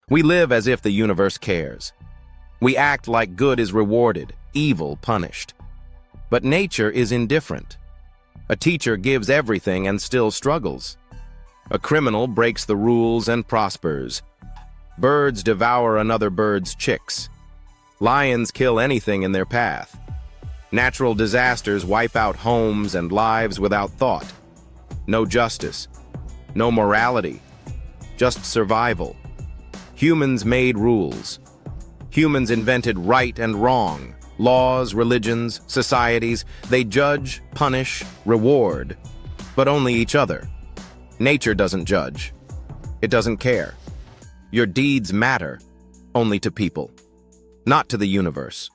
We live as if the universe cares. We act like good is rewarded, evil punished. But nature is indifferent. A teacher gives everything and still struggles. A criminal breaks the rules and prospers. Birds devour another bird's chicks. Lions kill anything in their path. Natural disasters wipe out homes and lives without thought. No justice, no morality, just survival. Humans made rules. Humans invented right and wrong, laws, religions, societies. They judge, punish, reward, but only each other. Nature doesn't judge. It doesn't care. Your deeds matter only to people, not to the universe.